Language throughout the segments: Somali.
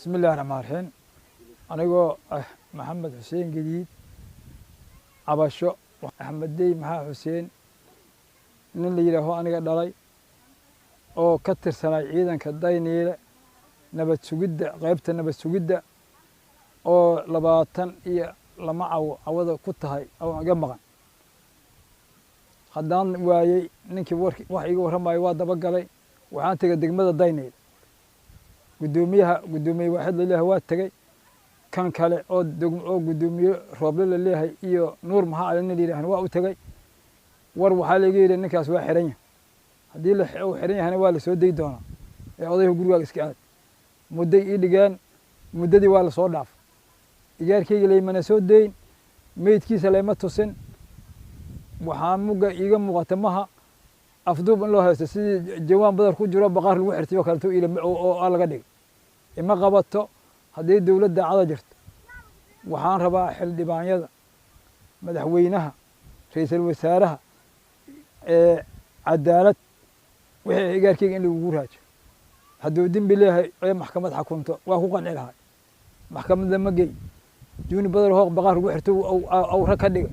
بسم الله الرحمن الرحيم أنا محمد حسين جديد عباشو أحمد دي محا حسين nin la yidhaaho aniga dhalay oo ka tirsanay ciidanka dayniile nabad sugidda qaybta nabad sugidda oo 22 cawada ku tahay oo iga maqan haddaan waayey ninkii wax iga warramayo waa daba galay waxaan tegay degmada dayniile gudoomiye waaxid la leeyahay waa tegay kan kale oo gudoomiye rooble la leeyahay iyo nuur maxaa cali nin la yidhaahna waa u tegay war waxaa laga yidhi ninkaas waa xiran yahay haddii uu xiran yahayna waa la soo dayi doonaa ee odayga gurigaaga iska aad mudday ii dhigeen muddadii waa la soo dhaafay igaarkayga laymana soo dayn meydkiisa layma tusin waxaa mugga iiga muuqata maha afduub in loo haysto sidii jawaan badar ku jiro baqaar lagu xirtay oo kaleto oo laga dhigay ima qabato haddii dowladda cada jirto waxaan rabaa xildhibaanyada madaxweynaha ra'iisul wasaaraha cadaalad wixii igaarkayga in lagugu raajo hadduu dembi leeyahay ee maxkamad xakunto waa ku qanci lahay maxkamadda ma gey juuni badar hooq baqaar lagu xirto aw rag ka dhigay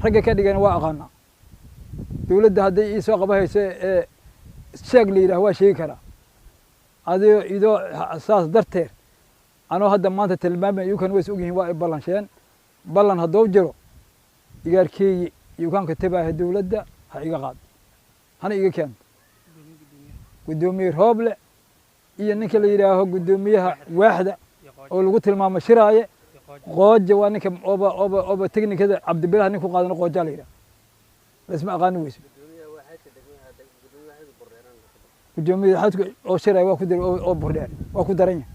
ragga ka dhigayna waa aqaanaa dowladda hadday ii soo qaba hayso sheeg la yidhaah waa sheegi karaa adigoo idoo saas darteed anoo hadda maanta tilmaamay iyukan ways ogyihiin waa ay ballansheen ballan hadduu jiro igaarkeygii iyukaanka tabaaha dowladda ha iga qaado hana iga keento gudoomiye rooble iyo ninka la yidhaaho gudoomiyaha waaxda oo lagu tilmaamo shiraaye qooja waa ninka ooba teknikada cabdibilaha nin ku qaadano qoojaa la yidhaha laisma aqaani weyso gudoomiye xadka oo shiraaye waa ku dar oo burdheer waa ku daran yahay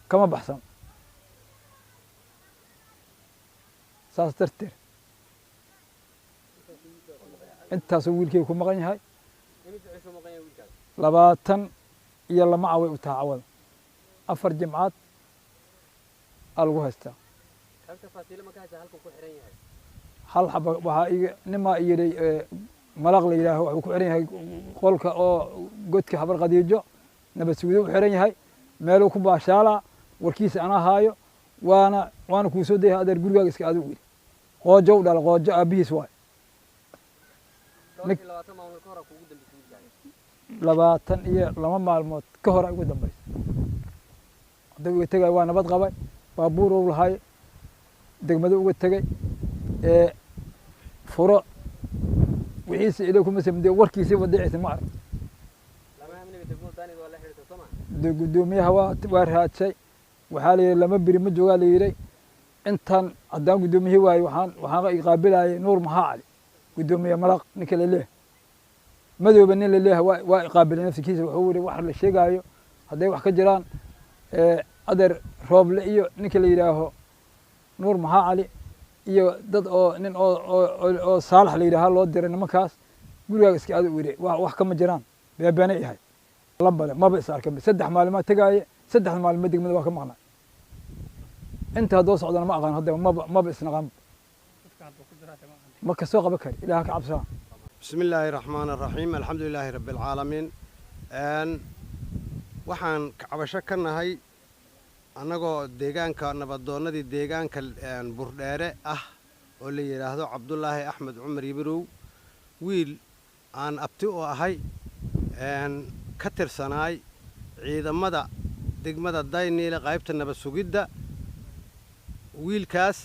kama baxsan saas darteed intaasuu wiilkeyga ku maqan yahay 22 caway u taha cawada 4 jimcaad aa lagu haystaa hal xaba waxaa nimaa yidhi malaq la yidhaaho wuxuu ku xiran yahay qolka oo godka habar qadiijo nabad sugida u xiran yahay meeluu ku baashaalaa warkiisa anaa haayo waana kuu soo dayay adeer gurigaaga iska aadu yidhi qoojo u dhala qoojo aabbihiis waay 22 maalmood ka hor ugu dambaysa hadda uga tegay waa nabad qabay baabuur uu lahay degmada uga tegay furo wixiisa ilaa kuma samde warkiisa wadaysa ma arag gudoomiyaha waa raadsay waxaa la yidhi lama biri ma joogaa la yidhi intaan haddaan gudoomiyihii waayo waxaan qaabilayay nuur maxaa cali gudoomiye malaq ninka la leeyahay madooba nin la leeyahay waa qaabilay nafsikiisa wuxuu yidhi wax la sheegaayo hadday wax ka jiraan adeer rooble iyo ninka la yidhaaho nuur maxaa cali iyo dad oo nin oo saalax la yidhaaha loo diray nimankaas gurigaaga iska aadu yidhi wax kama jiraan beebeena yahay lambale maba is arkan 3 maalmood tagaaye 3 maalmood degmada waa ka maqnaa inta haddoo socdana ma aqaan hadda maba isnaqaan ما كسوق بكر إلى هك عبسا بسم الله الرحمن الرحيم الحمد لله رب العالمين waxaan cabasho ka nahay anagoo deegaanka nabaddoonnadii deegaanka burdheere ah oo la yiraahdo Cabdullaahi Axmed Cumar Yibirow wiil aan abti u ahay ka tirsanaay ciidamada degmada Dayniile qaybta nabad sugidda wiilkaas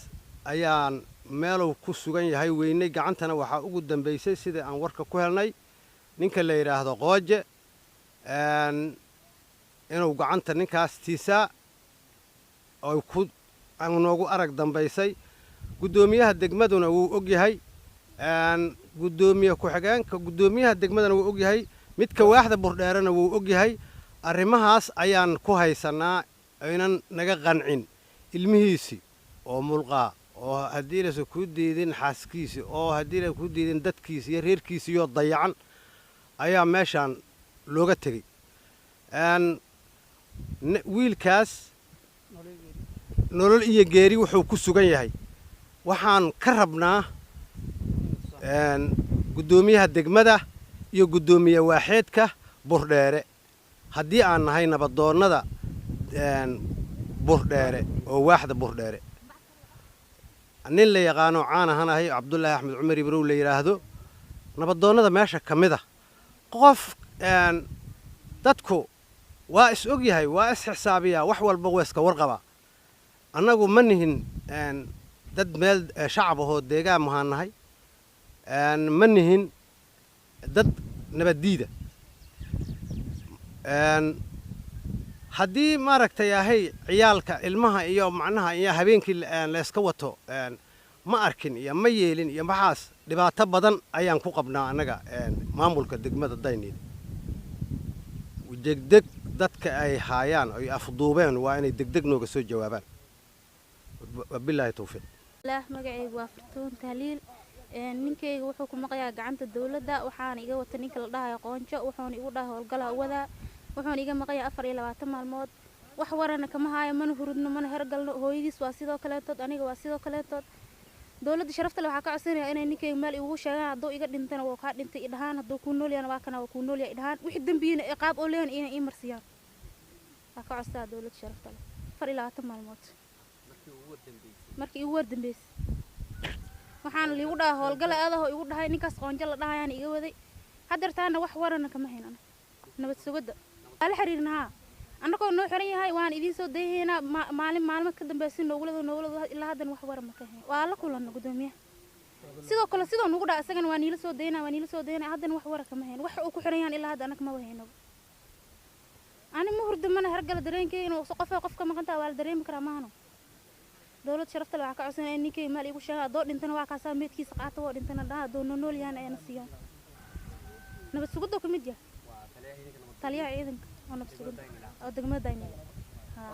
ayaan meelow ku sugan yahay weynay gacantana waxaa ugu dambeysay sida aan warka ku helnay ninka la yiraahdo qooje inuu gacanta ninkaas tiisaa oo ku noogu arag dambeysay gudoomiyaha degmaduna wuu og yahay gudoomiye ku-xigeenka gudoomiyaha degmadana wuu og yahay midka waaxda burdheerana wuu og yahay arrimahaas ayaan ku haysanaa aynan naga qancin ilmihiisi oo mulqaa oo haddii la ku diidin xaaskiisa oo haddii la ku diidin dadkiisa iyo reerkiisa iyo dayacan ayaa meeshaan looga tegay wiilkaas nolol iyo geeri wuxuu ku sugan yahay waxaan ka rabnaa gudoomiyaha degmada iyo gudoomiye waaxeedka burdheere haddii aan nahay nabaddoonnada burdheere oo waaxda burdheere nin la yaqaano caan ahaan ahay cabdullaahi axmed cumar ibrow la yidhaahdo nabadoonnada meesha ka mid ah qof dadku waa is og yahay waa is xisaabiyaa wax walba waa iska warqabaa annagu ma nihin dad meel shacab ahoo deegaan mahaan nahay ma nihin dad nabaddiida haddii maaragtay ahay ciyaalka ilmaha iyo macnaha iyo habeenkii layska wato ma arkin iyo ma yeelin iyo maxaas dhibaato badan ayaan ku qabnaa annaga maamulka degmada Daynil degdeg dadka ay haayaan ay afduubeen waa inay degdeg nooga soo jawaabaan wabillahi tawfiiq الله magacaygu waa Fartuun Tahliil ninkayga wuxuu ku maqayaa gacanta dawladda waxaan iga wata ninka la dhahayo qoonjo wuxuuna igu dhahay howlgalaha wada wuxuuna iga maqayaa 24 maalmood wax warana kama haayo mana hurudno mana hergalno hooyadiis waa sidoo kaleetood aniga waa sidoo kaleetood dawladda sharafta leh waxa ka codsanayaa inay ninkayga meel igu sheegaan hadduu iga dhintana waa ka dhintay idhahaan hadduu ku nool yahay waa kana waa ku nool yahay idhahaan wixii dambiina iqaab oo leen inay ii marsiyaan waxa ka codsaa dawladda sharafta leh 24 maalmood markii ugu dambeys waxaan liigu dhahay howlgala aadaho igu dhahay ninkaas qoonjo la dhahayaan iga waday hadartaana wax warana kama haynan nabad sugada ala xiriirnaa annagoo noo xiran yahay waan idin soo deeheena maalmo ka dambeysay noolada ilaa hadan wax war ma ka hayn waa la kulanno gudoomiyaha sidoo kale sidoo nugu dhaay asagana waan ila soo deeheena hadan wax war kama hayn wax uu ku xiran yahay ilaa hadan anag ma wahayno ani ma hurdamana hargal dareenkay inuu qofka maqanta waa la dareemi karaa maahno dawlad sharafta leh waxa ka codsanaya ninkay maal igu sheega doo dhintana waa kaasa meedkiisa qaato oo dhintana dhaa doo nool yahan ayna siiyaan nabad sugid oo kamid yahay taliyaha ciidanka oo nabad sugid oo degmada Daynil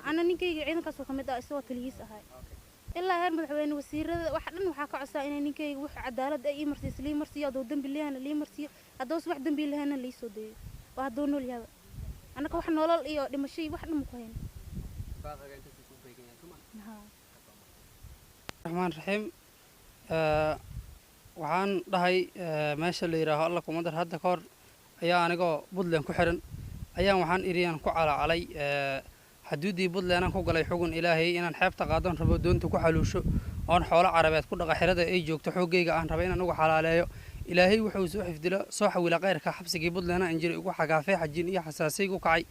ana ninkayga ciidankaas oo kamid ah isoo taliyiis ahay ilaa heer madaxweyne wasiirada wax dhan waxa ka codsaa inay ninkayga wax cadaalad ay marsiyo doo dambi leeyana lii marsiyo hadduu wax dambi leeyana lii soo deeyo waa doo nool yahay anaka wax nolol iyo dhimashay wax dhan ku hayn الرحمن الرحيم waxaan dhahay meesha la yiraahdo alla kuma dar hadda koor ayaa aniga Puntland ku xiran ayaan waxaan iriyaan ku calaalay xuduudii Puntland aan ku galay xugun Ilaahay inaan xeebta qaadan rabo doonta ku xaluusho oon xoolo carabeed ku dhaqa xirada ay joogto xoogayga aan rabo inaan uga xalaaleeyo Ilaahay wuxuu soo xifdilo soo xawila qeyrka xabsigii Puntland aan jiray ugu xagaafay xajin iyo xasaasiyad ku kacay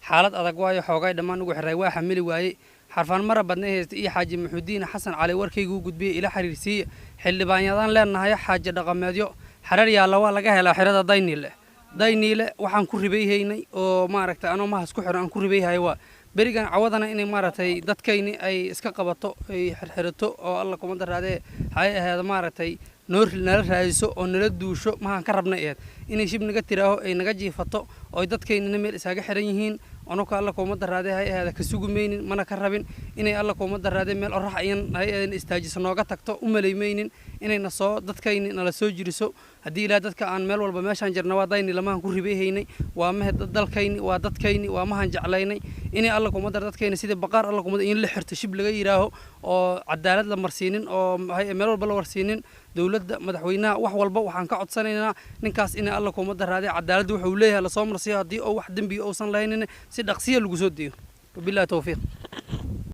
xaalad adag waayo xoogay dhamaan ugu xiray waa xamili waayay xarfan mara badneeyay iyo xaaji maxuudiin xasan cali warkaygu gudbiyay ila xiriirsiye xildhibaanyadan leenahay xaaji dhaqameedyo xarar yaala waa laga helaa xirada Daynil waxaan ku ribeeyaynay oo maaragtay anoo mahas ku xiran aan ku ribeeyahay waa berigan cawadana inay maaragtay dadkayni ay iska qabato ay xirxirato oo alla kuma daraadee hay ahayd maaragtay noor nala raadiso oo nala duusho maxaan ka rabnay inay shib naga tiraaho ay naga jiifato oo dadkayna meel isaga xiran yihiin anoo ka alla kuma daraadee hay ahayd ka sugumeynin mana ka rabin inay alla kuma daraadee meel orax ayan hay ahayd istaajiso nooga tagto u maleeymeynin inayna soo dadkayni nala soo jiriso haddii ilaa dadka aan meel walba meeshaan jirna waa Daynil lama ku ribeeyaynay waa mahad dalkayni waa dadkayni waa mahan jeclaynay inay alla kuma dar dadkayna sida baqaar alla kuma in la xirto shib laga yiraaho oo cadaalad la marsiinin oo meel walba la warsiinin dawladda madaxweynaha wax walba waxaan ka codsanaynaa ninkaas in alla kuma daraadee cadaalad wuxuu leeyahay la soo marsiyo hadii oo wax dambi uusan lahayn si dhaqsiya lagu soo deeyo wabillahi tawfiiq